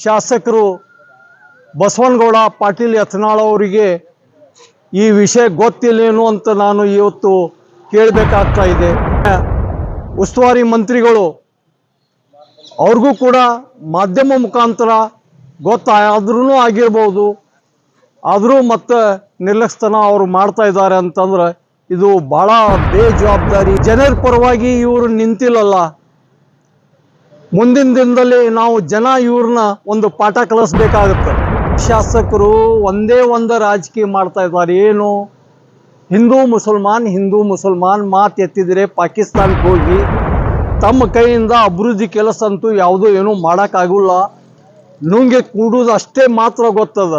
ಶಾಸಕರು ಬಸವನಗೌಡ ಪಾಟೀಲ್ ಯತ್ನಾಳ್ ಅವರಿಗೆ ಈ ವಿಷಯ ಗೊತ್ತಿಲ್ಲೇನು ಅಂತ ನಾನು ಇವತ್ತು ಕೇಳಬೇಕಾಗ್ತಾ ಇದೆ. ಉಸ್ತುವಾರಿ ಮಂತ್ರಿಗಳು ಅವ್ರಿಗೂ ಕೂಡ ಮಾಧ್ಯಮ ಮುಖಾಂತರ ಗೊತ್ತಾದ್ರೂ ಆಗಿರ್ಬೋದು, ಆದರೂ ಮತ್ತೆ ನಿರ್ಲಕ್ಷ್ಯತನ ಅವರು ಮಾಡ್ತಾ ಇದ್ದಾರೆ ಅಂತಂದ್ರೆ ಇದು ಭಾಳ ಬೇಜವಾಬ್ದಾರಿ. ಜನರ ಪರವಾಗಿ ಇವರು ನಿಂತಿಲ್ಲಲ್ಲ. ಮುಂದಿನ ದಿನದಲ್ಲಿ ನಾವು ಜನ ಇವ್ರನ್ನ ಒಂದು ಪಾಠ ಕಲಿಸ್ಬೇಕಾಗತ್ತೆ. ಶಾಸಕರು ಒಂದೇ ಒಂದು ರಾಜಕೀಯ ಮಾಡ್ತಾ ಇದ್ದಾರೆ. ಏನು ಹಿಂದೂ ಮುಸಲ್ಮಾನ್ ಮಾತು ಎತ್ತಿದರೆ ಪಾಕಿಸ್ತಾನಕ್ಕೆ ಹೋಗಿ ತಮ್ಮ ಕೈಯಿಂದ ಅಭಿವೃದ್ಧಿ ಕೆಲಸ ಅಂತೂ ಯಾವುದೂ ಏನೂ ಮಾಡೋಕ್ಕಾಗಲ್ಲ. ನುಂಗೆ ಕೂಡುವುದು ಅಷ್ಟೇ ಮಾತ್ರ ಗೊತ್ತದ.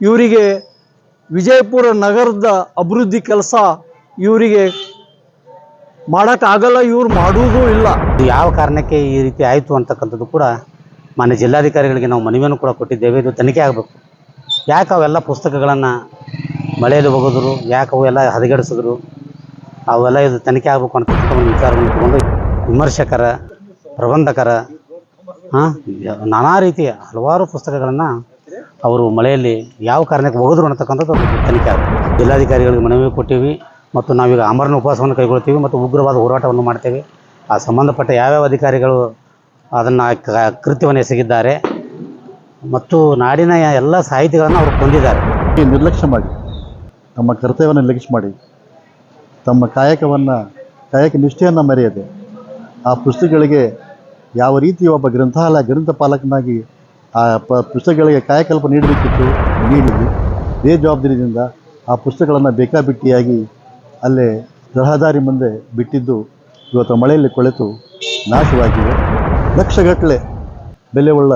ಇವರಿಗೆ ವಿಜಯಪುರ ನಗರದ ಅಭಿವೃದ್ಧಿ ಕೆಲಸ ಇವರಿಗೆ ಮಾಡೋಕ್ಕಾಗಲ್ಲ, ಇವ್ರು ಮಾಡುವುದೂ ಇಲ್ಲ. ಯಾವ ಕಾರಣಕ್ಕೆ ಈ ರೀತಿ ಆಯಿತು ಅಂತಕ್ಕಂಥದ್ದು ಕೂಡ ಮಾನ್ಯ ಜಿಲ್ಲಾಧಿಕಾರಿಗಳಿಗೆ ನಾವು ಮನವಿಯನ್ನು ಕೂಡ ಕೊಟ್ಟಿದ್ದೇವೆ. ಇದು ತನಿಖೆ ಆಗಬೇಕು. ಯಾಕೆ ಅವೆಲ್ಲ ಪುಸ್ತಕಗಳನ್ನು ಮಳೆಯಲ್ಲಿ ಹೋಗಿದ್ರು, ಯಾಕೆ ಅವೆಲ್ಲ ಹದಗೆಡಿಸಿದ್ರು, ಅವೆಲ್ಲ ಇದು ತನಿಖೆ ಆಗಬೇಕು ಅಂತಕ್ಕಂಥ ಒಂದು ವಿಚಾರವನ್ನು ತಗೊಂಡು ವಿಮರ್ಶಕರ, ಪ್ರಬಂಧಕರ, ನಾನಾ ರೀತಿಯ ಹಲವಾರು ಪುಸ್ತಕಗಳನ್ನು ಅವರು ಮಳೆಯಲ್ಲಿ ಯಾವ ಕಾರಣಕ್ಕೆ ಹೋಗಿದ್ರು ಅನ್ನತಕ್ಕಂಥದ್ದು ತನಿಖೆ ಆಗಬೇಕು. ಜಿಲ್ಲಾಧಿಕಾರಿಗಳಿಗೆ ಮನವಿ ಕೊಟ್ಟಿವಿ ಮತ್ತು ನಾವೀಗ ಆಮರಣ ಉಪವಾಸವನ್ನು ಕೈಗೊಳ್ತೀವಿ ಮತ್ತು ಉಗ್ರವಾದ ಹೋರಾಟವನ್ನು ಮಾಡ್ತೇವೆ. ಆ ಸಂಬಂಧಪಟ್ಟ ಯಾವ್ಯಾವ ಅಧಿಕಾರಿಗಳು ಅದನ್ನು ಕೃತ್ಯವನ್ನು ಎಸಗಿದ್ದಾರೆ ಮತ್ತು ನಾಡಿನ ಎಲ್ಲ ಸಾಹಿತಿಗಳನ್ನು ಅವರು ಕೊಂದಿದ್ದಾರೆ. ನಿರ್ಲಕ್ಷ್ಯ ಮಾಡಿ, ತಮ್ಮ ಕರ್ತವ್ಯವನ್ನು ನಿರ್ಲಕ್ಷ್ಯ ಮಾಡಿ, ತಮ್ಮ ಕಾಯಕ ನಿಷ್ಠೆಯನ್ನು ಮರೆಯದೆ ಆ ಪುಸ್ತಕಗಳಿಗೆ ಯಾವ ರೀತಿ ಒಬ್ಬ ಗ್ರಂಥಪಾಲಕನಾಗಿ ಆ ಪುಸ್ತಕಗಳಿಗೆ ಕಾಯಕಲ್ಪ ನೀಡಬೇಕಿತ್ತು ನೀಡಿದ್ವಿ. ಇದೇ ಜವಾಬ್ದಾರಿಯಿಂದ ಆ ಪುಸ್ತಕಗಳನ್ನು ಬೇಕಾಬಿಟ್ಟಿಯಾಗಿ ಅಲ್ಲೇ ರಹದಾರಿ ಮುಂದೆ ಬಿಟ್ಟಿದ್ದು ಇವತ್ತು ಮಳೆಯಲ್ಲಿ ಕೊಳೆತು ನಾಶವಾಗಿವೆ. ಲಕ್ಷಗಟ್ಟಲೆ ಬೆಲೆಯುಳ್ಳ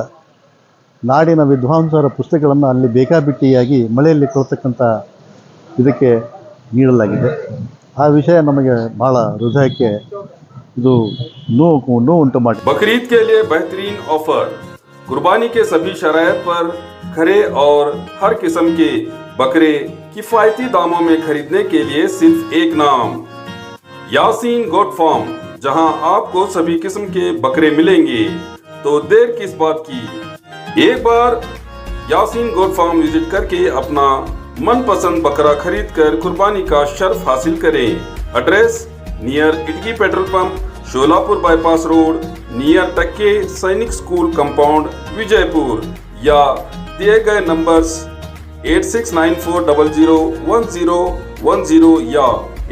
ನಾಡಿನ ವಿದ್ವಾಂಸರ ಪುಸ್ತಕಗಳನ್ನು ಅಲ್ಲಿ ಬೇಕಾಬಿಟ್ಟಿಯಾಗಿ ಮಳೆಯಲ್ಲಿ ಕೊಳ್ತಕ್ಕಂಥ ಇದಕ್ಕೆ ನೀಡಲಾಗಿದೆ. ಆ ವಿಷಯ ನಮಗೆ ಬಹಳ ಹೃದಯಕ್ಕೆ ಇದು ನೋವು ಉಂಟು ಮಾಡಿ. बकरीद के लिए बेहतरीन ऑफर, कुर्बानी के सभी शरायत पर खरे और हर किस्म के बकरे किफायती दामों में खरीदने के लिए सिर्फ एक नाम, यासीन गोट फार्म, जहां आपको सभी किस्म के बकरे मिलेंगे। तो देर किस बात की, एक बार यासीन गोट फार्म विजिट करके अपना मनपसंद बकरा खरीद कर कुर्बानी का शर्फ हासिल करें। Address near Itki petrol pump, Solapur bypass road, near Takke सैनिक स्कूल कंपाउंड, विजयपुर, या दिए गए नंबर्स 8694001010 या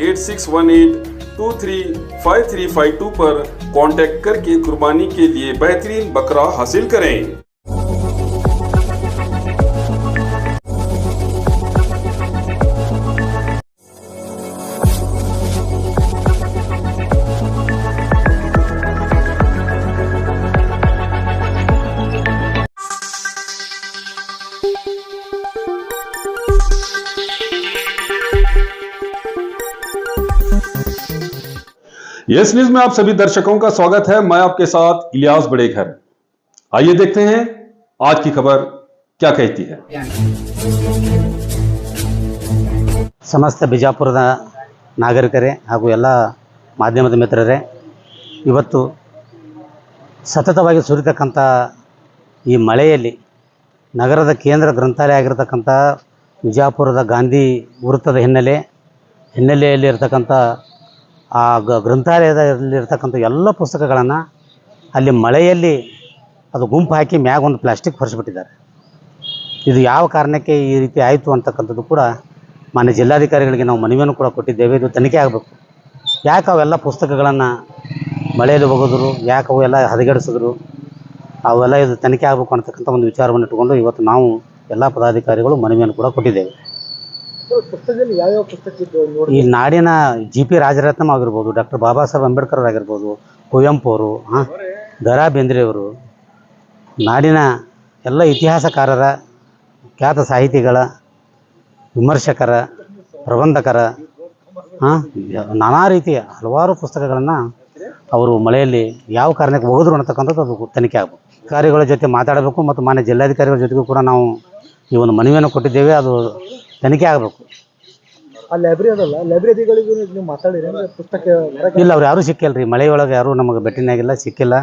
8618235352 पर कांटेक्ट करके कुर्बानी के लिए बेहतरीन बकरा हासिल करें। यस न्यूज में आप सभी दर्शकों का स्वागत है। मैं आपके साथ इलियास बड़ेखर। आइए देखते हैं आज की खबर क्या कहती है। ಸಮಸ್ತ ಬಿಜಾಪುರದ ನಾಗರಿಕರೇ ಹಾಗೂ ಎಲ್ಲ ಮಾಧ್ಯಮದ ಮಿತ್ರರೇ, ಇವತ್ತು ಸತತವಾಗಿ ಸುರಿತಕ್ಕಂಥ ಈ ಮಳೆಯಲ್ಲಿ ನಗರದ ಕೇಂದ್ರ ಗ್ರಂಥಾಲಯ ಆಗಿರತಕ್ಕಂಥ ವಿಜಾಪುರದ ಗಾಂಧಿ ವೃತ್ತದ ಹಿನ್ನೆಲೆಯಲ್ಲಿರ್ತಕ್ಕಂಥ ಆ ಗ್ರಂಥಾಲಯದಲ್ಲಿರ್ತಕ್ಕಂಥ ಎಲ್ಲ ಪುಸ್ತಕಗಳನ್ನು ಅಲ್ಲಿ ಮಳೆಯಲ್ಲಿ ಅದು ಗುಂಪು ಹಾಕಿ ಮ್ಯಾಗ ಒಂದು ಪ್ಲಾಸ್ಟಿಕ್ ಹೊರಿಸ್ಬಿಟ್ಟಿದ್ದಾರೆ. ಇದು ಯಾವ ಕಾರಣಕ್ಕೆ ಈ ರೀತಿ ಆಯಿತು ಅಂತಕ್ಕಂಥದ್ದು ಕೂಡ ಮಾನ್ಯ ಜಿಲ್ಲಾಧಿಕಾರಿಗಳಿಗೆ ನಾವು ಮನವಿಯನ್ನು ಕೂಡ ಕೊಟ್ಟಿದ್ದೇವೆ. ಇದು ತನಿಖೆ ಆಗಬೇಕು. ಯಾಕೆ ಅವೆಲ್ಲ ಪುಸ್ತಕಗಳನ್ನು ಮಳೆಯಲ್ಲಿ ಹೋಗಿದ್ರು, ಯಾಕೆ ಅವೆಲ್ಲ ಹದಗೆಡಿಸಿದ್ರು, ಅವೆಲ್ಲ ಇದು ತನಿಖೆ ಆಗಬೇಕು ಅಂತಕ್ಕಂಥ ಒಂದು ವಿಚಾರವನ್ನು ಇಟ್ಟುಕೊಂಡು ಇವತ್ತು ನಾವು ಎಲ್ಲ ಪದಾಧಿಕಾರಿಗಳು ಮನವಿಯನ್ನು ಕೂಡ ಕೊಟ್ಟಿದ್ದೇವೆ. ಈ ನಾಡಿನ GP ರಾಜರತ್ನಂ ಆಗಿರ್ಬೋದು, ಡಾಕ್ಟರ್ ಬಾಬಾ ಸಾಹೇಬ್ ಅಂಬೇಡ್ಕರ್ ಆಗಿರ್ಬೋದು, ಕುವೆಂಪು ಅವರು, ದ.ರಾ ಬೇಂದ್ರೆಯವರು, ನಾಡಿನ ಎಲ್ಲ ಇತಿಹಾಸಕಾರರ, ಖ್ಯಾತ ಸಾಹಿತಿಗಳ, ವಿಮರ್ಶಕರ, ಪ್ರಬಂಧಕರ, ನಾನಾ ರೀತಿಯ ಹಲವಾರು ಪುಸ್ತಕಗಳನ್ನು ಅವರು ಮಳೆಯಲ್ಲಿ ಯಾವ ಕಾರಣಕ್ಕೆ ಹೋಗಿದ್ರು ಅನ್ನತಕ್ಕಂಥದ್ದು ಅದು ತನಿಖೆ ಆಗಬೇಕು. ಅಧಿಕಾರಿಗಳ ಜೊತೆ ಮಾತಾಡಬೇಕು ಮತ್ತು ಮಾನ್ಯ ಜಿಲ್ಲಾಧಿಕಾರಿಗಳ ಜೊತೆಗೂ ಕೂಡ ನಾವು ಈ ಒಂದು ಮನವಿಯನ್ನು ಕೊಟ್ಟಿದ್ದೇವೆ. ಅದು ತನಿಖೆ ಆಗಬೇಕು. ಲೈಬ್ರರಿಗಳಿಗೂ ನೀವು ಮಾತಾಡಿದ್ರೆ ಪುಸ್ತಕ ಇಲ್ಲ, ಅವ್ರು ಯಾರೂ ಸಿಕ್ಕಿಲ್ಲ ರೀ. ಮಳೆಯೊಳಗೆ ಯಾರೂ ನಮಗೆ ಭೇಟಿನಾಗಿಲ್ಲ, ಸಿಕ್ಕಿಲ್ಲ.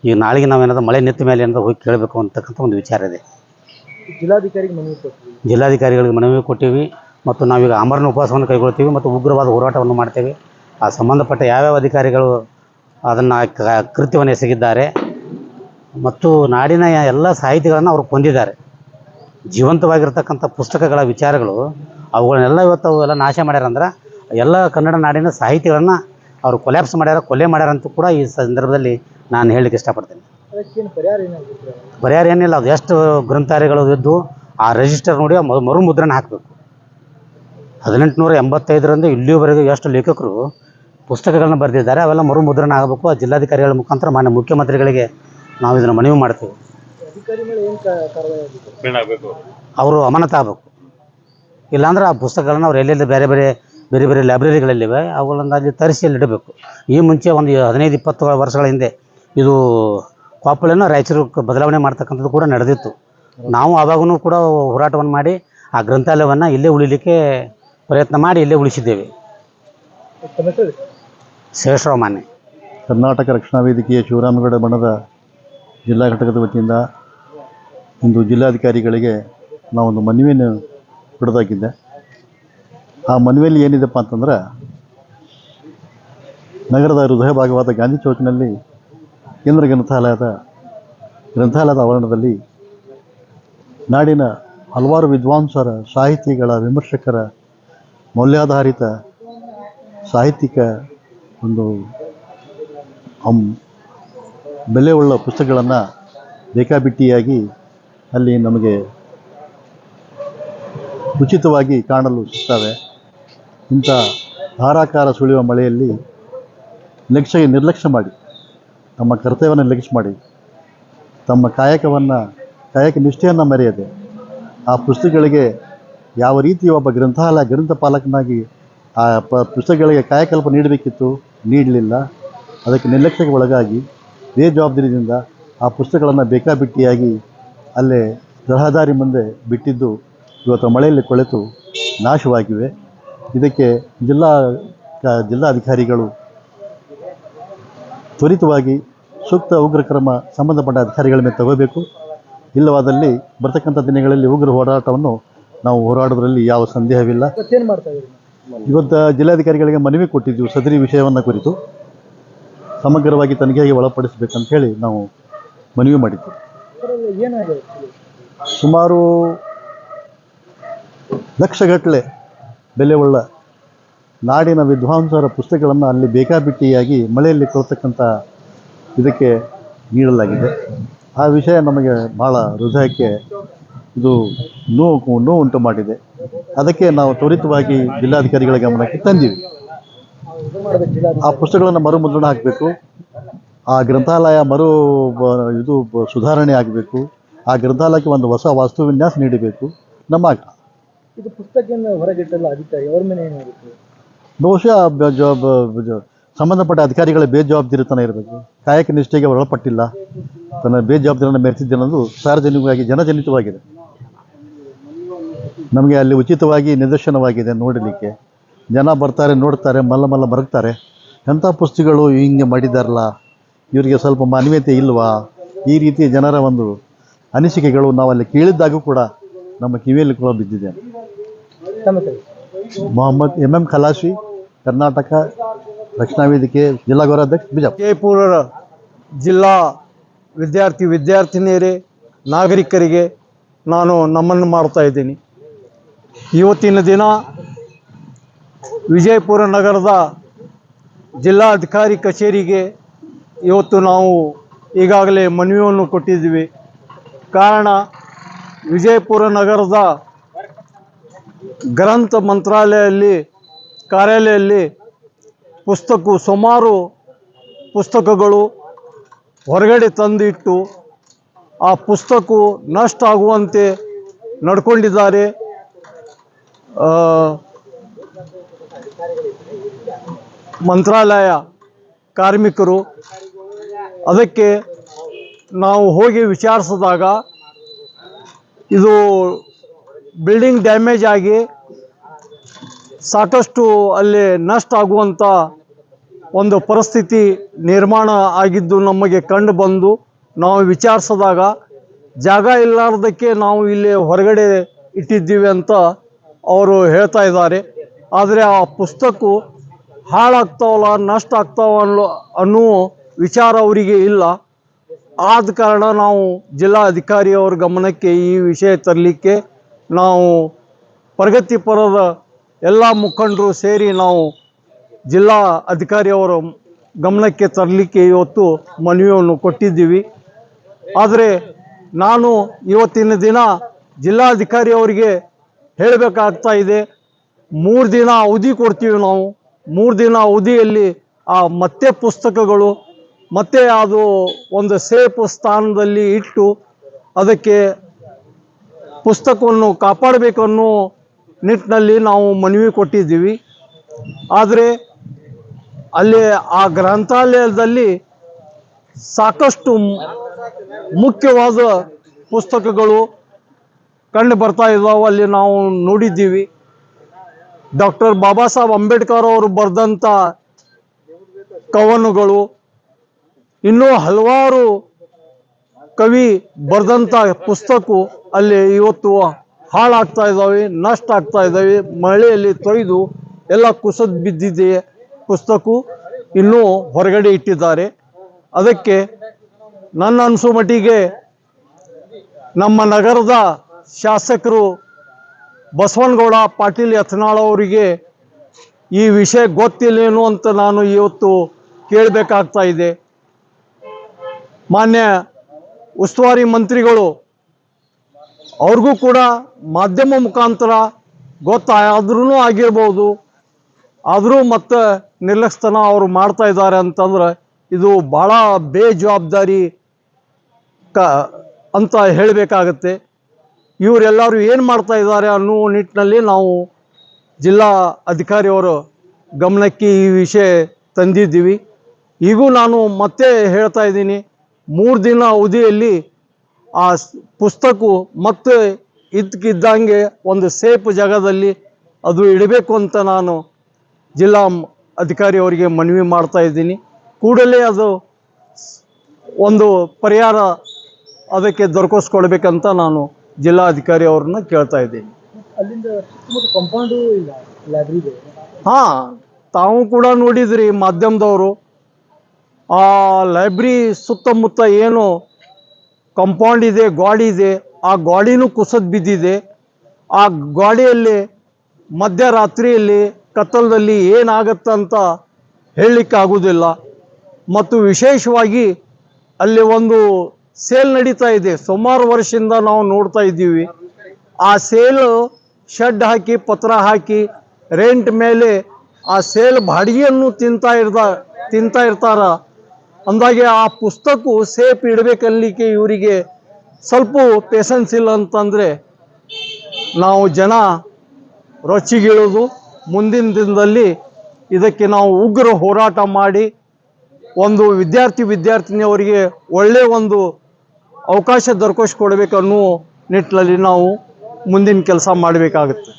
ಈಗ ನಾಳೆಗೆ ನಾವೇನಾದ್ರು ಮಳೆ ನಿಂತ ಮೇಲೆ ಏನಾದ್ರು ಹೋಗಿ ಕೇಳಬೇಕು ಅಂತಕ್ಕಂಥ ಒಂದು ವಿಚಾರ ಇದೆ. ಜಿಲ್ಲಾಧಿಕಾರಿಗಳಿಗೆ ಮನವಿ ಕೊಟ್ಟಿವಿ ಮತ್ತು ನಾವೀಗ ಆಮರಣ ಉಪವಾಸವನ್ನು ಕೈಗೊಳ್ತೀವಿ ಮತ್ತು ಉಗ್ರವಾದ ಹೋರಾಟವನ್ನು ಮಾಡ್ತೇವೆ. ಆ ಸಂಬಂಧಪಟ್ಟ ಯಾವ್ಯಾವ ಅಧಿಕಾರಿಗಳು ಅದನ್ನು ಕೃತ್ಯವನ್ನು ಎಸಗಿದ್ದಾರೆ ಮತ್ತು ನಾಡಿನ ಎಲ್ಲ ಸಾಹಿತಿಗಳನ್ನು ಅವರು ಕೊಂದಿದ್ದಾರೆ. ಜೀವಂತವಾಗಿರ್ತಕ್ಕಂಥ ಪುಸ್ತಕಗಳ ವಿಚಾರಗಳು ಅವುಗಳನ್ನೆಲ್ಲ ಇವತ್ತು ಅವೆಲ್ಲ ನಾಶ ಮಾಡ್ಯಾರ ಅಂದ್ರೆ ಎಲ್ಲ ಕನ್ನಡ ನಾಡಿನ ಸಾಹಿತಿಗಳನ್ನು ಅವರು ಕೊಲ್ಯಾಪ್ಸ್ ಮಾಡ್ಯಾರ, ಕೊಲೆ ಮಾಡ್ಯಾರ ಅಂತ ಕೂಡ ಈ ಸಂದರ್ಭದಲ್ಲಿ ನಾನು ಹೇಳಲಿಕ್ಕೆ ಇಷ್ಟಪಡ್ತೇನೆ. ಪರಿಹಾರ ಏನಿಲ್ಲ, ಅದು ಎಷ್ಟು ಗ್ರಂಥಾಲಯಗಳು ಇದ್ದು ಆ ರಿಜಿಸ್ಟರ್ ನೋಡಿ ಮರು ಮುದ್ರಣ ಹಾಕಬೇಕು. 1885ರಿಂದ ಇಲ್ಲಿಯವರೆಗೂ ಎಷ್ಟು ಲೇಖಕರು ಪುಸ್ತಕಗಳನ್ನ ಬರೆದಿದ್ದಾರೆ ಅವೆಲ್ಲ ಮರು ಮುದ್ರಣ ಆಗಬೇಕು. ಆ ಜಿಲ್ಲಾಧಿಕಾರಿಗಳ ಮುಖಾಂತರ ಮಾನ್ಯ ಮುಖ್ಯಮಂತ್ರಿಗಳಿಗೆ ನಾವು ಇದನ್ನು ಮನವಿ ಮಾಡ್ತೀವಿ. ಅವರು ಅಮಾನತ್ ಆಗಬೇಕು, ಇಲ್ಲಾಂದ್ರೆ ಆ ಪುಸ್ತಕಗಳನ್ನ ಅವ್ರು ಎಲ್ಲೆಲ್ಲಿ ಬೇರೆ ಬೇರೆ ಲೈಬ್ರರಿಗಳಲ್ಲಿವೆ ಅವುಗಳನ್ನು ಅಲ್ಲಿ ತರಿಸಿ ಅಲ್ಲಿ ಇಡಬೇಕು. ಈ ಮುಂಚೆ ಒಂದು 15-20 ವರ್ಷಗಳ ಹಿಂದೆ ಇದು ಕೊಪ್ಪಳನ ರಾಯಚೂರು ಬದಲಾವಣೆ ಮಾಡ್ತಕ್ಕಂಥದ್ದು ಕೂಡ ನಡೆದಿತ್ತು. ನಾವು ಆವಾಗೂ ಕೂಡ ಹೋರಾಟವನ್ನು ಮಾಡಿ ಆ ಗ್ರಂಥಾಲಯವನ್ನು ಇಲ್ಲೇ ಉಳಿಲಿಕ್ಕೆ ಪ್ರಯತ್ನ ಮಾಡಿ ಇಲ್ಲೇ ಉಳಿಸಿದ್ದೇವೆ. ಶೇಷರಾವ್ ಮಾನ್ಯ. ಕರ್ನಾಟಕ ರಕ್ಷಣಾ ವೇದಿಕೆಯ ಶಿವರಾಮಗೌಡ ಬಣದ ಜಿಲ್ಲಾ ಘಟಕದ ವತಿಯಿಂದ ಇಂದು ಜಿಲ್ಲಾಧಿಕಾರಿಗಳಿಗೆ ನಾವೊಂದು ಮನವಿಯನ್ನು ಕೊಡೋದಾಗಿದ್ದೆ. ಆ ಮನವಿಯಲ್ಲಿ ಏನಿದೆಪ್ಪ ಅಂತಂದ್ರೆ, ನಗರದ ಹೃದಯ ಭಾಗವಾದ ಗಾಂಧಿ ಚೌಕಿನಲ್ಲಿ ಕೇಂದ್ರ ಗ್ರಂಥಾಲಯದ ಆವರಣದಲ್ಲಿ ನಾಡಿನ ಹಲವಾರು ವಿದ್ವಾಂಸರ, ಸಾಹಿತಿಗಳ, ವಿಮರ್ಶಕರ ಮೌಲ್ಯಾಧಾರಿತ ಸಾಹಿತ್ಯಿಕ ಒಂದು ಬೆಲೆಯುಳ್ಳ ಪುಸ್ತಕಗಳನ್ನು ಬೇಕಾಬಿಟ್ಟಿಯಾಗಿ ಅಲ್ಲಿ ನಮಗೆ ಉಚಿತವಾಗಿ ಕಾಣಲು ಸಿಗ್ತವೆ. ಇಂಥ ಧಾರಾಕಾರ ಸುಳಿಯುವ ಮಳೆಯಲ್ಲಿ ನಿರ್ಲಕ್ಷ್ಯ ಮಾಡಿ, ತಮ್ಮ ಕರ್ತವ್ಯವನ್ನು ನಿರ್ಲಕ್ಷ್ಯ ಮಾಡಿ, ತಮ್ಮ ಕಾಯಕ ನಿಷ್ಠೆಯನ್ನು ಮರೆಯದೆ ಆ ಪುಸ್ತಕಗಳಿಗೆ ಯಾವ ರೀತಿ ಒಬ್ಬ ಗ್ರಂಥಪಾಲಕನಾಗಿ ಆ ಪುಸ್ತಕಗಳಿಗೆ ಕಾಯಕಲ್ಪ ನೀಡಬೇಕಿತ್ತು, ನೀಡಲಿಲ್ಲ. ಅದಕ್ಕೆ ನಿರ್ಲಕ್ಷ್ಯಕ್ಕೆ ಒಳಗಾಗಿ ಬೇಜವಾಬ್ದಾರಿಯಿಂದ ಆ ಪುಸ್ತಕಗಳನ್ನು ಬೇಕಾಬಿಟ್ಟಿಯಾಗಿ ಅಲ್ಲೇ ರಹದಾರಿ ಮುಂದೆ ಬಿಟ್ಟಿದ್ದು ಇವತ್ತು ಮಳೆಯಲ್ಲಿ ಕೊಳೆತು ನಾಶವಾಗಿವೆ. ಇದಕ್ಕೆ ಜಿಲ್ಲಾಧಿಕಾರಿಗಳು ತ್ವರಿತವಾಗಿ ಸೂಕ್ತ ಉಗ್ರ ಕ್ರಮ ಸಂಬಂಧಪಟ್ಟ ಅಧಿಕಾರಿಗಳ ಮೇಲೆ ತಗೋಬೇಕು. ಇಲ್ಲವಾದಲ್ಲಿ ಬರ್ತಕ್ಕಂಥ ದಿನಗಳಲ್ಲಿ ಉಗ್ರ ಹೋರಾಟವನ್ನು ನಾವು ಹೋರಾಡೋದ್ರಲ್ಲಿ ಯಾವ ಸಂದೇಹವಿಲ್ಲ. ಇವತ್ತು ಜಿಲ್ಲಾಧಿಕಾರಿಗಳಿಗೆ ಮನವಿ ಕೊಟ್ಟಿದ್ದೀವಿ. ಸದರಿ ವಿಷಯವನ್ನು ಕುರಿತು ಸಮಗ್ರವಾಗಿ ತನಿಖೆಗೆ ಒಳಪಡಿಸಬೇಕಂತ ಹೇಳಿ ನಾವು ಮನವಿ ಮಾಡಿದ್ದೀವಿ. ಸುಮಾರು ಲಕ್ಷಗಟ್ಟಲೆ ಬೆಲೆಯುಳ್ಳ ನಾಡಿನ ವಿದ್ವಾಂಸರ ಪುಸ್ತಕಗಳನ್ನು ಅಲ್ಲಿ ಬೇಕಾಬಿಟ್ಟಿಯಾಗಿ ಮಳೆಯಲ್ಲಿ ಕೊಳ್ತಕ್ಕಂಥ ಇದಕ್ಕೆ ನೀಡಲಾಗಿದೆ. ಆ ವಿಷಯ ನಮಗೆ ಭಾಳ ಹೃದಯಕ್ಕೆ ಇದು ನೋವು ಉಂಟು ಮಾಡಿದೆ. ಅದಕ್ಕೆ ನಾವು ತ್ವರಿತವಾಗಿ ಜಿಲ್ಲಾಧಿಕಾರಿಗಳ ಗಮನಕ್ಕೆ ತಂದೀವಿ. ಆ ಪುಸ್ತಕಗಳನ್ನು ಮರುಮುದ್ರಣ ಹಾಕಬೇಕು. ಆ ಗ್ರಂಥಾಲಯ ಸುಧಾರಣೆ ಆಗಬೇಕು. ಆ ಗ್ರಂಥಾಲಯಕ್ಕೆ ಒಂದು ಹೊಸ ವಾಸ್ತು ವಿನ್ಯಾಸ ನೀಡಬೇಕು ನಮ್ಮ ಆಗ್ರಹ. ಇದು ಪುಸ್ತಕವನ್ನು ಹೊರಗಿಟ್ಟಲ್ಲ ಅಧಿಕಾರಿ, ಅವ್ರ ಮೇಲೆ ಏನಾಗುತ್ತೆ? ಬಹುಶಃ ಸಂಬಂಧಪಟ್ಟ ಅಧಿಕಾರಿಗಳ ಬೇಜವಾಬ್ದಾರಿತನ ಇರಬೇಕು. ಕಾಯಕ ನಿಷ್ಠೆಗೆ ಒಳಪಟ್ಟಿಲ್ಲ, ತನ್ನ ಬೇಜವಾಬ್ದಾರಿಯನ್ನು ಮೆರೆಸಿದ್ದೆ ಅನ್ನೋದು ಸಾರ್ವಜನಿಕವಾಗಿ ಜನಜನಿತವಾಗಿದೆ. ನಮಗೆ ಅಲ್ಲಿ ಉಚಿತವಾಗಿ ನಿದರ್ಶನವಾಗಿದೆ ನೋಡಲಿಕ್ಕೆ. ಜನ ಬರ್ತಾರೆ, ನೋಡ್ತಾರೆ, ಮಲ್ಲ ಮರಗ್ತಾರೆ. ಎಂಥ ಪುಸ್ತಕಗಳು ಹಿಂಗೆ ಮಾಡಿದಾರಲ್ಲ, ಇವರಿಗೆ ಸ್ವಲ್ಪ ಮಾನವೀಯತೆ ಇಲ್ವಾ? ಈ ರೀತಿ ಜನರ ಒಂದು ಅನಿಸಿಕೆಗಳು ನಾವಲ್ಲಿ ಕೇಳಿದ್ದಾಗೂ ಕೂಡ ನಮ್ಮ ಕಿವಿಯಲ್ಲಿ ಕೂಡ ಬಿದ್ದಿದೆ. ಮೊಹಮ್ಮದ್ MM ಖಲಾಸಿ, ಕರ್ನಾಟಕ ರಕ್ಷಣಾ ವೇದಿಕೆ ಜಿಲ್ಲಾ ಗೌರವಾಧ್ಯಕ್ಷ, ಬಿಜಾಪುರ. ವಿಜಯಪುರ ಜಿಲ್ಲಾ ವಿದ್ಯಾರ್ಥಿನಿಯರೇ, ನಾಗರಿಕರಿಗೆ ನಾನು ನಮನ ಮಾಡ್ತಾ ಇದ್ದೀನಿ. ಇವತ್ತಿನ ದಿನ ವಿಜಯಪುರ ನಗರದ ಜಿಲ್ಲಾಧಿಕಾರಿ ಕಚೇರಿಗೆ ಇವತ್ತು ನಾವು ಈಗಾಗಲೇ ಮನವಿಯನ್ನು ಕೊಟ್ಟಿದ್ದೀವಿ. ಕಾರಣ, ವಿಜಯಪುರ ನಗರದ ಗ್ರಂಥ ಕಾರ್ಯಾಲಯದಲ್ಲಿ ಸುಮಾರು ಪುಸ್ತಕಗಳು ಹೊರಗಡೆ ತಂದಿಟ್ಟು ಆ ಪುಸ್ತಕ ನಷ್ಟ ಆಗುವಂತೆ ನಡ್ಕೊಂಡಿದ್ದಾರೆ. ಮಂತ್ರಾಲಯ ಕಾರ್ಮಿಕರು. ಅದಕ್ಕೆ ನಾವು ಹೋಗಿ ವಿಚಾರಿಸಿದಾಗ ಇದು ಬಿಲ್ಡಿಂಗ್ ಡ್ಯಾಮೇಜ್ ಆಗಿ ಸಾಕಷ್ಟು ಅಲ್ಲಿ ನಷ್ಟ ಆಗುವಂಥ ಒಂದು ಪರಿಸ್ಥಿತಿ ನಿರ್ಮಾಣ ಆಗಿದ್ದು ನಮಗೆ ಕಂಡು ಬಂದು ನಾವು ವಿಚಾರಿಸಿದಾಗ ಜಾಗ ಇಲ್ಲಾರ್ದಕ್ಕೆ ನಾವು ಇಲ್ಲಿ ಹೊರಗಡೆ ಇಟ್ಟಿದ್ದೀವಿ ಅಂತ ಅವರು ಹೇಳ್ತಾ ಇದ್ದಾರೆ. ಆದರೆ ಆ ಪುಸ್ತಕ ಹಾಳಾಗ್ತಾವಲ್ಲ, ನಷ್ಟ ಆಗ್ತಾವ ಅನ್ನೋ ವಿಚಾರ ಅವರಿಗೆ ಇಲ್ಲ. ಆದ ಕಾರಣ ನಾವು ಜಿಲ್ಲಾ ಅಧಿಕಾರಿಯವರ ಗಮನಕ್ಕೆ ಈ ವಿಷಯ ತರಲಿಕ್ಕೆ ನಾವು ಪ್ರಗತಿಪರದ ಎಲ್ಲ ಮುಖಂಡರು ಸೇರಿ ನಾವು ಜಿಲ್ಲಾ ಅಧಿಕಾರಿಯವರ ಗಮನಕ್ಕೆ ತರಲಿಕ್ಕೆ ಇವತ್ತು ಮನವಿಯನ್ನು ಕೊಟ್ಟಿದ್ದೀವಿ. ಆದರೆ ನಾನು ಇವತ್ತಿನ ದಿನ ಜಿಲ್ಲಾಧಿಕಾರಿಯವರಿಗೆ ಹೇಳಬೇಕಾಗ್ತಾ ಇದೆ, 3 ದಿನ ಅವಧಿ ಕೊಡ್ತೀವಿ ನಾವು. 3 ದಿನ ಅವಧಿಯಲ್ಲಿ ಮತ್ತೆ ಪುಸ್ತಕಗಳು ಮತ್ತೆ ಅದು ಒಂದು ಸೇಫ್ ಸ್ಥಾನದಲ್ಲಿ ಇಟ್ಟು ಅದಕ್ಕೆ ಪುಸ್ತಕವನ್ನು ಕಾಪಾಡಬೇಕನ್ನೋ ನಿಟ್ಟಿನಲ್ಲಿ ನಾವು ಮನವಿ ಕೊಟ್ಟಿದ್ದೀವಿ. ಆದರೆ ಅಲ್ಲಿ ಆ ಗ್ರಂಥಾಲಯದಲ್ಲಿ ಸಾಕಷ್ಟು ಮುಖ್ಯವಾದ ಪುಸ್ತಕಗಳು ಕಂಡು ಬರ್ತಾ ಇದ್ದಾವೆ. ಅಲ್ಲಿ ನಾವು ನೋಡಿದ್ದೀವಿ ಡಾಕ್ಟರ್ ಬಾಬಾ ಸಾಹೇಬ್ ಅಂಬೇಡ್ಕರ್ ಅವರು ಬರೆದಂಥ ಕವನಗಳು, ಇನ್ನೂ ಹಲವಾರು ಕವಿ ಬರೆದಂಥ ಪುಸ್ತಕ ಅಲ್ಲಿ ಇವತ್ತು ಹಾಳಾಗ್ತಾ ಇದ್ದಾವೆ, ನಷ್ಟ ಆಗ್ತಾ ಇದ್ದಾವೆ. ಮಳೆಯಲ್ಲಿ ತೊಯ್ದು ಎಲ್ಲ ಕುಸಿದು ಬಿದ್ದಿದೆ. ಪುಸ್ತಕ ಇನ್ನೂ ಹೊರಗಡೆ ಇಟ್ಟಿದ್ದಾರೆ. ಅದಕ್ಕೆ ನನ್ನ ಅನಿಸೋ ಮಟ್ಟಿಗೆ ನಮ್ಮ ನಗರದ ಶಾಸಕರು ಬಸವನಗೌಡ ಪಾಟೀಲ್ ಯತ್ನಾಳ್ ಅವರಿಗೆ ಈ ವಿಷಯ ಗೊತ್ತಿಲ್ಲೇನು ಅಂತ ನಾನು ಇವತ್ತು ಕೇಳಬೇಕಾಗ್ತಾ ಇದೆ. ಮಾನ್ಯ ಉಸ್ತುವಾರಿ ಮಂತ್ರಿಗಳು ಅವ್ರಿಗೂ ಕೂಡ ಮಾಧ್ಯಮ ಮುಖಾಂತರ ಗೊತ್ತಾದ್ರೂ ಆಗಿರ್ಬೋದು, ಆದರೂ ಮತ್ತೆ ನಿರ್ಲಕ್ಷ್ಯತನ ಅವರು ಮಾಡ್ತಾ ಇದ್ದಾರೆ ಅಂತಂದ್ರೆ ಇದು ಭಾಳ ಬೇಜವಾಬ್ದಾರಿ ಅಂತ ಹೇಳಬೇಕಾಗತ್ತೆ. ಇವರೆಲ್ಲರೂ ಏನು ಮಾಡ್ತಾ ಇದ್ದಾರೆ ಅನ್ನೋ ನಿಟ್ಟಿನಲ್ಲಿ ನಾವು ಜಿಲ್ಲಾ ಅಧಿಕಾರಿಯವರ ಗಮನಕ್ಕೆ ಈ ವಿಷಯ ತಂದಿದ್ದೀವಿ. ಈಗೂ ನಾನು ಮತ್ತೆ ಹೇಳ್ತಾ ಇದ್ದೀನಿ, 3 ದಿನ ಅವಧಿಯಲ್ಲಿ ಆ ಪುಸ್ತಕ ಮತ್ತೆ ಇದ್ದಕ್ಕಿದ್ದಂಗೆ ಒಂದು ಸೇಫ್ ಜಾಗದಲ್ಲಿ ಅದು ಇಡಬೇಕು ಅಂತ ನಾನು ಜಿಲ್ಲಾ ಅಧಿಕಾರಿಯವರಿಗೆ ಮನವಿ ಮಾಡ್ತಾ ಇದ್ದೀನಿ. ಕೂಡಲೇ ಅದು ಒಂದು ಪರಿಹಾರ ಅದಕ್ಕೆ ದೊರಕಿಸ್ಕೊಡ್ಬೇಕಂತ ನಾನು ಜಿಲ್ಲಾಧಿಕಾರಿ ಅವ್ರನ್ನ ಕೇಳ್ತಾ ಇದ್ದೀನಿ. ಅಲ್ಲಿಂದ ಸುತ್ತಮುತ್ತ ಕಾಂಪೌಂಡು ಇಲ್ಲ ಲೈಬ್ರರಿಗೆ. ಹಾಂ, ತಾವು ಕೂಡ ನೋಡಿದ್ರಿ ಮಾಧ್ಯಮದವರು, ಆ ಲೈಬ್ರರಿ ಸುತ್ತಮುತ್ತ ಏನು ಕಾಂಪೌಂಡ್ ಇದೆ, ಗಾಡಿ ಇದೆ, ಆ ಗಾಡಿನೂ ಕುಸಿದು ಬಿದ್ದಿದೆ. ಆ ಗಾಡಿಯಲ್ಲಿ ಮಧ್ಯರಾತ್ರಿಯಲ್ಲಿ ಕತ್ತಲದಲ್ಲಿ ಏನಾಗತ್ತಂತ ಹೇಳಲಿಕ್ಕಾಗೋದಿಲ್ಲ. ಮತ್ತು ವಿಶೇಷವಾಗಿ ಅಲ್ಲಿ ಒಂದು ಸೇಲ್ ನಡೀತಾ ಇದೆ, ಸುಮಾರು ವರ್ಷದಿಂದ ನಾವು ನೋಡ್ತಾ ಇದ್ದೀವಿ. ಆ ಸೇಲು ಶೆಡ್ ಹಾಕಿ ಪತ್ರ ಹಾಕಿ ರೆಂಟ್ ಮೇಲೆ ಆ ಸೇಲ್ ಬಾಡಿಗೆಯನ್ನು ತಿಂತಾ ಇರ್ತಾರ. ಅಂದಾಗೆ ಆ ಪುಸ್ತಕ ಸೇಫ್ ಇಡಬೇಕನ್ಲಿಕ್ಕೆ ಇವರಿಗೆ ಸ್ವಲ್ಪ ಪೇಷನ್ಸ್ ಇಲ್ಲ ಅಂತಂದರೆ ನಾವು ಜನ ರೊಚ್ಚಿಗೀಳೋದು. ಮುಂದಿನ ದಿನದಲ್ಲಿ ಇದಕ್ಕೆ ನಾವು ಉಗ್ರ ಹೋರಾಟ ಮಾಡಿ ಒಂದು ವಿದ್ಯಾರ್ಥಿನಿಯವರಿಗೆ ಒಳ್ಳೆಯ ಒಂದು ಅವಕಾಶ ದೊರಕಿಸ್ಕೊಡ್ಬೇಕನ್ನೋ ನಿಟ್ಟಿನಲ್ಲಿ ನಾವು ಮುಂದಿನ ಕೆಲಸ ಮಾಡಬೇಕಾಗುತ್ತೆ.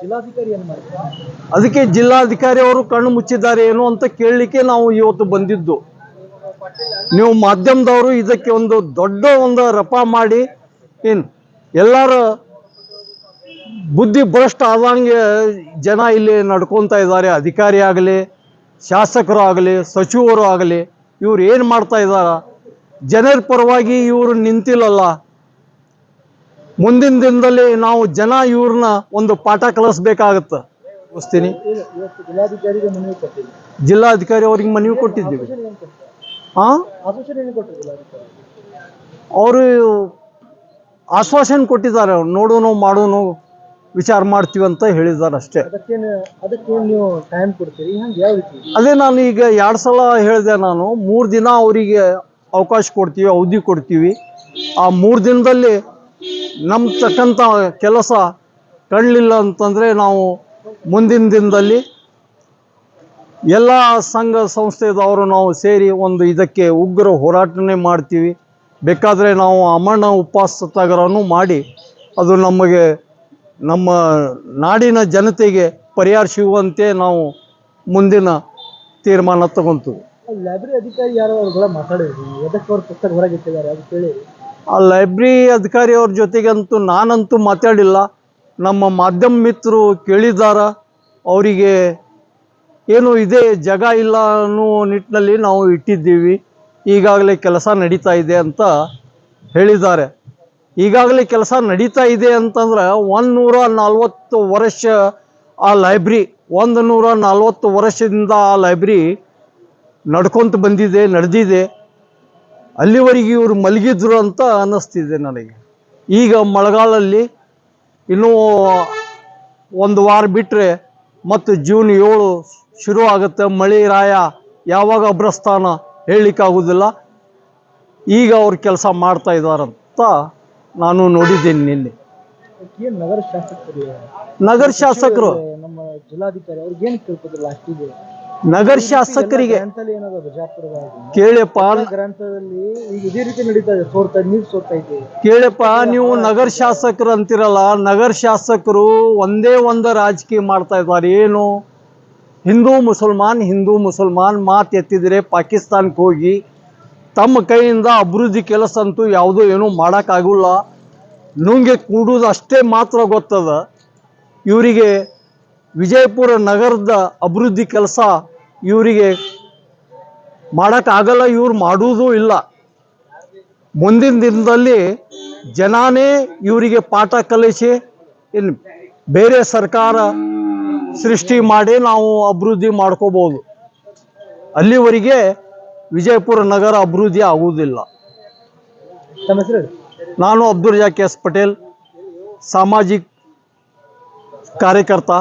ಜಿಲ್ಲಾಧಿಕಾರಿ ಏನು ಮಾಡ್ತಾರೆ? ಅದಕ್ಕೆ ಜಿಲ್ಲಾಧಿಕಾರಿ ಅವರು ಕಣ್ಣು ಮುಚ್ಚಿದ್ದಾರೆ ಏನು ಅಂತ ಕೇಳಲಿಕ್ಕೆ ನಾವು ಇವತ್ತು ಬಂದಿದ್ದು. ನೀವು ಮಾಧ್ಯಮದವರು ಇದಕ್ಕೆ ಒಂದು ದೊಡ್ಡ ಒಂದು ರಪ ಮಾಡಿ ಏನು ಎಲ್ಲರ ಬುದ್ಧಿ ಭ್ರಷ್ಟ ಆದಂಗೆ ಜನ ಇಲ್ಲಿ ನಡ್ಕೊತಾ ಇದ್ದಾರೆ. ಅಧಿಕಾರಿ ಆಗಲಿ, ಶಾಸಕರು ಆಗಲಿ, ಸಚಿವರು ಆಗಲಿ, ಇವ್ರು ಏನು ಮಾಡ್ತಾ ಇದ್ದಾರ? ಜನರ ಪರವಾಗಿ ಇವರು ನಿಂತಿಲ್ಲಲ್ಲ. ಮುಂದಿನ ದಿನದಲ್ಲಿ ನಾವು ಜನ ಇವ್ರನ್ನ ಒಂದು ಪಾಠ ಕಲಿಸ್ಬೇಕಾಗತ್ತೆ. ಗೊತ್ತೀನಿ, ಇವತ್ತು ಜಿಲ್ಲಾಧಿಕಾರಿಗೆ ಮನವಿ ಕೊಟ್ಟಿದ್ದೀವಿ. ಜಿಲ್ಲಾಧಿಕಾರಿ ಅವ್ರಿಗೆ ಮನವಿ ಕೊಟ್ಟಿದ್ದೀವಿ. ಹಾಂ, ಅವರು ಆಶ್ವಾಸನೆ ಕೊಟ್ಟಿದ್ದಾರೆ, ನೋಡೋನು ಮಾಡೋನು ವಿಚಾರ ಮಾಡ್ತೀವಿ ಅಂತ ಹೇಳಿದ್ದಾರೆ ಅಷ್ಟೇ. ಅದಕ್ಕೇನು ನೀವು ಟೈಮ್ ಕೊಡ್ತೀರಿ? ಯಾವ ರೀತಿ? ಅದೇ ನಾನು ಈಗ 2 ಸಲ ಹೇಳಿದೆ. ನಾನು 3 ದಿನ ಅವರಿಗೆ ಅವಕಾಶ ಕೊಡ್ತೀವಿ, ಅವಧಿ ಕೊಡ್ತೀವಿ. ಆ 3 ದಿನದಲ್ಲಿ ನಮ್ಮ ತಕ್ಕಂಥ ಕೆಲಸ ಕಾಣಲಿಲ್ಲ ಅಂತಂದರೆ ನಾವು ಮುಂದಿನ ದಿನದಲ್ಲಿ ಎಲ್ಲ ಸಂಘ ಸಂಸ್ಥೆದವರು ನಾವು ಸೇರಿ ಒಂದು ಇದಕ್ಕೆ ಉಗ್ರ ಹೋರಾಟನೇ ಮಾಡ್ತೀವಿ. ಬೇಕಾದರೆ ನಾವು ಅಮರಣ ಉಪವಾಸ ಸತ್ಯಾಗ್ರಹನೂ ಮಾಡಿ ಅದು ನಮಗೆ ನಮ್ಮ ನಾಡಿನ ಜನತೆಗೆ ಪರಿಹಾರ ಸಿಗುವಂತೆ ನಾವು ಮುಂದಿನ ತೀರ್ಮಾನ ತಗೊಂತು. ಲೈಬ್ರರಿ ಅಧಿಕಾರಿ ಯಾರು ಅವ್ರುಗಳ ಮಾತಾಡಿದ್ರು, ಎದಕ್ಕೆ ಅವ್ರ ಪುಸ್ತಕ ಹೊರಗೆ ಇಟ್ಟಿದ್ದಾರೆ ಅದು ಕೇಳಿ. ಆ ಲೈಬ್ರರಿ ಅಧಿಕಾರಿ ಅವ್ರ ಜೊತೆಗಂತೂ ನಾನಂತೂ ಮಾತಾಡಿಲ್ಲ. ನಮ್ಮ ಮಾಧ್ಯಮ ಮಿತ್ರರು ಕೇಳಿದ್ದಾರ. ಅವರಿಗೆ ಏನು ಇದೇ ಜಾಗ ಇಲ್ಲ ಅನ್ನೋ ನಿಟ್ಟಿನಲ್ಲಿ ನಾವು ಇಟ್ಟಿದ್ದೀವಿ, ಈಗಾಗಲೇ ಕೆಲಸ ನಡೀತಾ ಇದೆ ಅಂತ ಹೇಳಿದ್ದಾರೆ. ಈಗಾಗಲೇ ಕೆಲಸ ನಡೀತಾ ಇದೆ ಅಂತಂದ್ರೆ 140 ವರ್ಷ ಆ ಲೈಬ್ರರಿ, 140 ವರ್ಷದಿಂದ ಆ ಲೈಬ್ರರಿ ನಡ್ಕೊಂತ ಬಂದಿದೆ, ನಡೆದಿದೆ. ಅಲ್ಲಿವರೆಗೆ ಇವರು ಮಲಗಿದ್ರು ಅಂತ ಅನ್ನಿಸ್ತಿದೆ ನನಗೆ. ಈಗ ಮಳೆಗಾಲಲ್ಲಿ ಇನ್ನೂ 1 ವಾರ ಬಿಟ್ಟರೆ ಮತ್ತು ಜೂನ್ 7 ಶುರು ಆಗುತ್ತೆ. ಮಳೆ ರಾಯ ಯಾವಾಗ ಅಬ್ರಸ್ತಾನ ಹೇಳಲಿಕ್ಕಾಗೋದಿಲ್ಲ. ಈಗ ಅವ್ರು ಕೆಲಸ ಮಾಡ್ತಾ ಇದ್ದಾರಂತ ನಾನು ನೋಡಿದ್ದೀನಿ ನಿನ್ನೆ. ಏನು ನಗರ ಶಾಸಕರು, ನಗರ ಶಾಸಕರು, ನಮ್ಮ ಜಿಲ್ಲಾಧಿಕಾರಿ ಅವ್ರಿಗೆ ಏನು ಕೇಳ್ಕೋದಿಲ್ಲ ಅಷ್ಟಿದೆ. ನಗರ ಶಾಸಕರಿಗೆ ಗ್ರಂಥಾಲಯ ಏನದ ಬಿಜಾಪುರದಾಗ ಕೇಳಪ್ಪ, ಗ್ರಂಥದಲ್ಲಿ ಈಗ ಇದೇ ರೀತಿ ನಡೀತಾ ಇದೆ, ನೀರು ಸೋರ್ತಾ ಇದೆ. ಕೇಳಪ್ಪ, ನೀವು ನಗರ ಶಾಸಕರು ಅಂತಿರಲ್ಲ, ನಗರ ಶಾಸಕರು ಒಂದೇ ಒಂದು ರಾಜಕೀಯ ಮಾಡ್ತಾ ಇದ್ದಾರೆ. ಏನು ಹಿಂದೂ ಮುಸಲ್ಮಾನ್ ಮಾತು ಎತ್ತಿದರೆ ಪಾಕಿಸ್ತಾನಕ್ಕೆ ಹೋಗಿ ತಮ್ಮ ಕೈಯಿಂದ ಅಭಿವೃದ್ಧಿ ಕೆಲಸ ಅಂತೂ ಯಾವುದೂ ಏನೂ ಮಾಡೋಕ್ಕಾಗಲ್ಲ. ನುಂಗೆ ಕೂಡುವುದು ಅಷ್ಟೇ ಮಾತ್ರ ಗೊತ್ತದ. ಇವರಿಗೆ ವಿಜಯಪುರ ನಗರದ ಅಭಿವೃದ್ಧಿ ಕೆಲಸ ಇವರಿಗೆ ಮಾಡೋಕ್ಕಾಗಲ್ಲ, ಇವ್ರು ಮಾಡುವುದೂ ಇಲ್ಲ. ಮುಂದಿನ ದಿನದಲ್ಲಿ ಜನಾನೇ ಇವರಿಗೆ ಪಾಠ ಕಲಿಸಿ ಇನ್ನು ಬೇರೆ ಸರ್ಕಾರ ಸೃಷ್ಟಿ ಮಾಡಿ ನಾವು ಅಭಿವೃದ್ಧಿ ಮಾಡ್ಕೋಬೋದು. ಅಲ್ಲಿವರೆಗೆ ವಿಜಯಪುರ ನಗರ ಅಭಿವೃದ್ಧಿ ಆಗುವುದಿಲ್ಲ. ತಮ್ಮ ಹೆಸರು? ನಾನು ಅಬ್ದುಲ್ ರಜಾಕ್ ಎಸ್ ಪಟೇಲ್, ಸಾಮಾಜಿಕ ಕಾರ್ಯಕರ್ತ.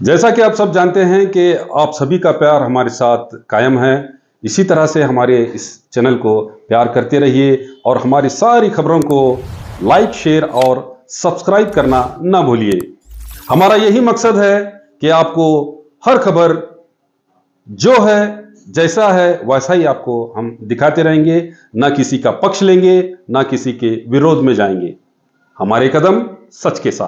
जैसा कि आप सब जानते हैं कि आप सभी का प्यार हमारे साथ कायम है। इसी तरह से हमारे इस चैनल को प्यार करते रहिए और हमारी सारी खबरों को लाइक, शेयर और सब्सक्राइब करना ना भूलिए। हमारा यही मकसद है कि आपको हर खबर जो है, जैसा है वैसा ही आपको हम दिखाते रहेंगे, ना किसी का पक्ष लेंगे, ना किसी के विरोध में जाएंगे। हमारे कदम सच के साथ।